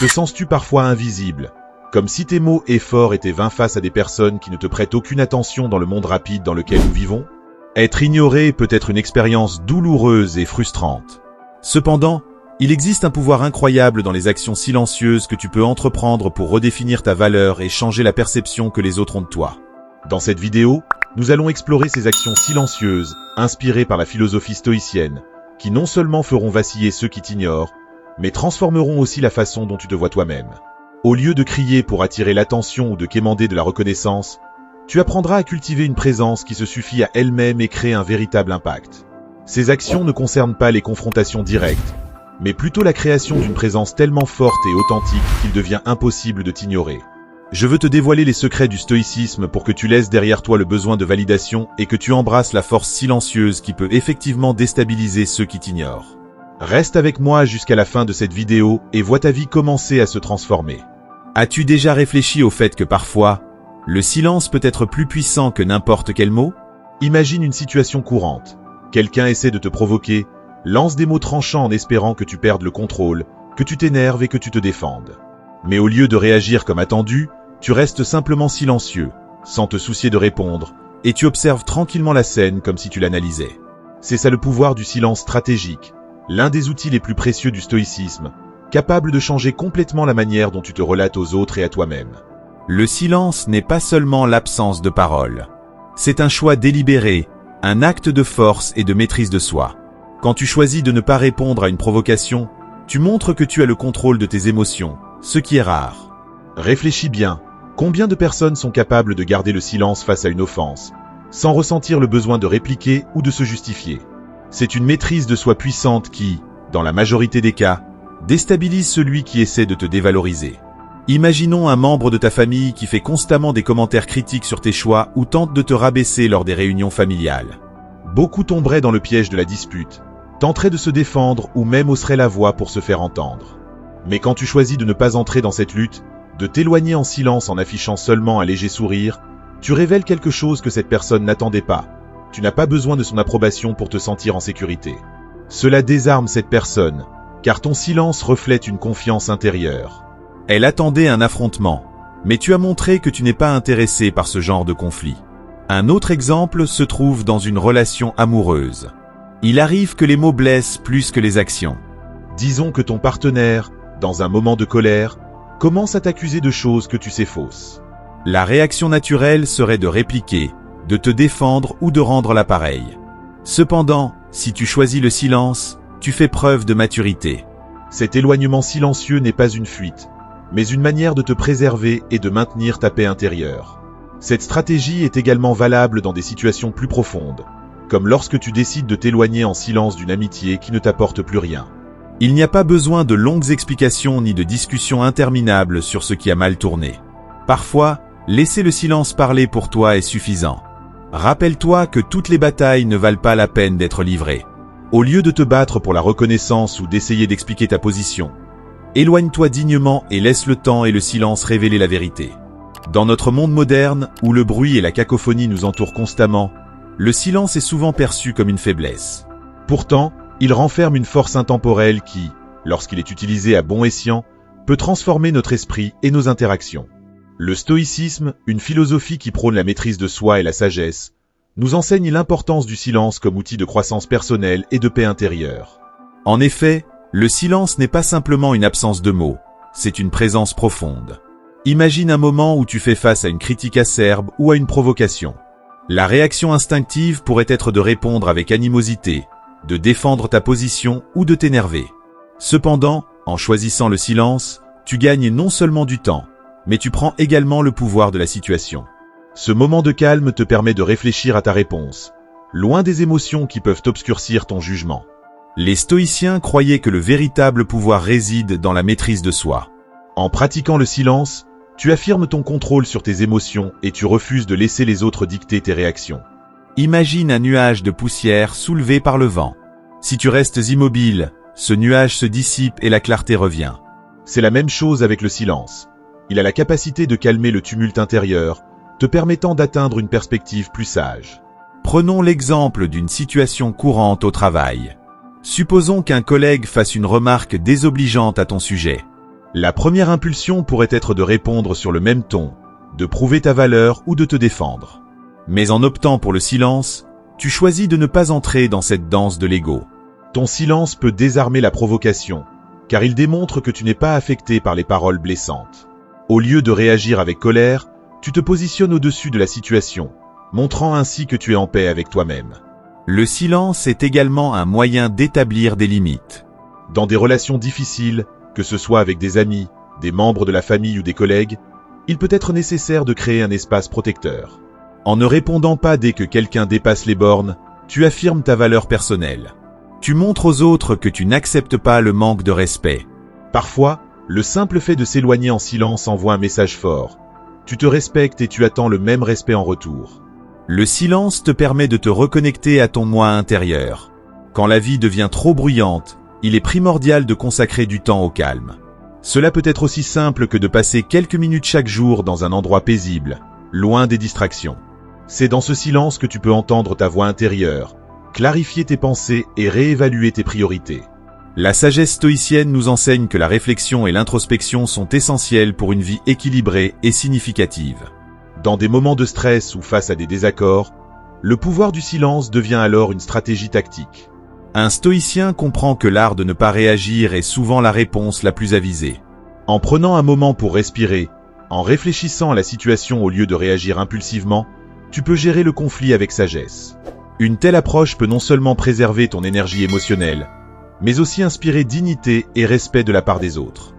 Te sens-tu parfois invisible, comme si tes mots et efforts étaient vains face à des personnes qui ne te prêtent aucune attention dans le monde rapide dans lequel nous vivons? Être ignoré peut être une expérience douloureuse et frustrante. Cependant, il existe un pouvoir incroyable dans les actions silencieuses que tu peux entreprendre pour redéfinir ta valeur et changer la perception que les autres ont de toi. Dans cette vidéo, nous allons explorer ces actions silencieuses, inspirées par la philosophie stoïcienne, qui non seulement feront vaciller ceux qui t'ignorent, mais transformeront aussi la façon dont tu te vois toi-même. Au lieu de crier pour attirer l'attention ou de quémander de la reconnaissance, tu apprendras à cultiver une présence qui se suffit à elle-même et crée un véritable impact. Ces actions ne concernent pas les confrontations directes, mais plutôt la création d'une présence tellement forte et authentique qu'il devient impossible de t'ignorer. Je veux te dévoiler les secrets du stoïcisme pour que tu laisses derrière toi le besoin de validation et que tu embrasses la force silencieuse qui peut effectivement déstabiliser ceux qui t'ignorent. Reste avec moi jusqu'à la fin de cette vidéo et vois ta vie commencer à se transformer. As-tu déjà réfléchi au fait que parfois, le silence peut être plus puissant que n'importe quel mot? Imagine une situation courante. Quelqu'un essaie de te provoquer, lance des mots tranchants en espérant que tu perdes le contrôle, que tu t'énerves et que tu te défendes. Mais au lieu de réagir comme attendu, tu restes simplement silencieux, sans te soucier de répondre, et tu observes tranquillement la scène comme si tu l'analysais. C'est ça le pouvoir du silence stratégique, l'un des outils les plus précieux du stoïcisme, capable de changer complètement la manière dont tu te relates aux autres et à toi-même. Le silence n'est pas seulement l'absence de parole. C'est un choix délibéré, un acte de force et de maîtrise de soi. Quand tu choisis de ne pas répondre à une provocation, tu montres que tu as le contrôle de tes émotions, ce qui est rare. Réfléchis bien, combien de personnes sont capables de garder le silence face à une offense, sans ressentir le besoin de répliquer ou de se justifier? C'est une maîtrise de soi puissante qui, dans la majorité des cas, déstabilise celui qui essaie de te dévaloriser. Imaginons un membre de ta famille qui fait constamment des commentaires critiques sur tes choix ou tente de te rabaisser lors des réunions familiales. Beaucoup tomberaient dans le piège de la dispute, tenteraient de se défendre ou même hausseraient la voix pour se faire entendre. Mais quand tu choisis de ne pas entrer dans cette lutte, de t'éloigner en silence en affichant seulement un léger sourire, tu révèles quelque chose que cette personne n'attendait pas. Tu n'as pas besoin de son approbation pour te sentir en sécurité. Cela désarme cette personne, car ton silence reflète une confiance intérieure. Elle attendait un affrontement, mais tu as montré que tu n'es pas intéressé par ce genre de conflit. Un autre exemple se trouve dans une relation amoureuse. Il arrive que les mots blessent plus que les actions. Disons que ton partenaire, dans un moment de colère, commence à t'accuser de choses que tu sais fausses. La réaction naturelle serait de répliquer, de te défendre ou de rendre l'appareil. Cependant, si tu choisis le silence, tu fais preuve de maturité. Cet éloignement silencieux n'est pas une fuite, mais une manière de te préserver et de maintenir ta paix intérieure. Cette stratégie est également valable dans des situations plus profondes, comme lorsque tu décides de t'éloigner en silence d'une amitié qui ne t'apporte plus rien. Il n'y a pas besoin de longues explications ni de discussions interminables sur ce qui a mal tourné. Parfois, laisser le silence parler pour toi est suffisant. Rappelle-toi que toutes les batailles ne valent pas la peine d'être livrées. Au lieu de te battre pour la reconnaissance ou d'essayer d'expliquer ta position, éloigne-toi dignement et laisse le temps et le silence révéler la vérité. Dans notre monde moderne, où le bruit et la cacophonie nous entourent constamment, le silence est souvent perçu comme une faiblesse. Pourtant, il renferme une force intemporelle qui, lorsqu'il est utilisé à bon escient, peut transformer notre esprit et nos interactions. Le stoïcisme, une philosophie qui prône la maîtrise de soi et la sagesse, nous enseigne l'importance du silence comme outil de croissance personnelle et de paix intérieure. En effet, le silence n'est pas simplement une absence de mots, c'est une présence profonde. Imagine un moment où tu fais face à une critique acerbe ou à une provocation. La réaction instinctive pourrait être de répondre avec animosité, de défendre ta position ou de t'énerver. Cependant, en choisissant le silence, tu gagnes non seulement du temps, mais tu prends également le pouvoir de la situation. Ce moment de calme te permet de réfléchir à ta réponse, loin des émotions qui peuvent obscurcir ton jugement. Les stoïciens croyaient que le véritable pouvoir réside dans la maîtrise de soi. En pratiquant le silence, tu affirmes ton contrôle sur tes émotions et tu refuses de laisser les autres dicter tes réactions. Imagine un nuage de poussière soulevé par le vent. Si tu restes immobile, ce nuage se dissipe et la clarté revient. C'est la même chose avec le silence. Il a la capacité de calmer le tumulte intérieur, te permettant d'atteindre une perspective plus sage. Prenons l'exemple d'une situation courante au travail. Supposons qu'un collègue fasse une remarque désobligeante à ton sujet. La première impulsion pourrait être de répondre sur le même ton, de prouver ta valeur ou de te défendre. Mais en optant pour le silence, tu choisis de ne pas entrer dans cette danse de l'ego. Ton silence peut désarmer la provocation, car il démontre que tu n'es pas affecté par les paroles blessantes. Au lieu de réagir avec colère, tu te positionnes au-dessus de la situation, montrant ainsi que tu es en paix avec toi-même. Le silence est également un moyen d'établir des limites. Dans des relations difficiles, que ce soit avec des amis, des membres de la famille ou des collègues, il peut être nécessaire de créer un espace protecteur. En ne répondant pas dès que quelqu'un dépasse les bornes, tu affirmes ta valeur personnelle. Tu montres aux autres que tu n'acceptes pas le manque de respect. Parfois, le simple fait de s'éloigner en silence envoie un message fort. Tu te respectes et tu attends le même respect en retour. Le silence te permet de te reconnecter à ton moi intérieur. Quand la vie devient trop bruyante, il est primordial de consacrer du temps au calme. Cela peut être aussi simple que de passer quelques minutes chaque jour dans un endroit paisible, loin des distractions. C'est dans ce silence que tu peux entendre ta voix intérieure, clarifier tes pensées et réévaluer tes priorités. La sagesse stoïcienne nous enseigne que la réflexion et l'introspection sont essentielles pour une vie équilibrée et significative. Dans des moments de stress ou face à des désaccords, le pouvoir du silence devient alors une stratégie tactique. Un stoïcien comprend que l'art de ne pas réagir est souvent la réponse la plus avisée. En prenant un moment pour respirer, en réfléchissant à la situation au lieu de réagir impulsivement, tu peux gérer le conflit avec sagesse. Une telle approche peut non seulement préserver ton énergie émotionnelle, mais aussi inspirer dignité et respect de la part des autres.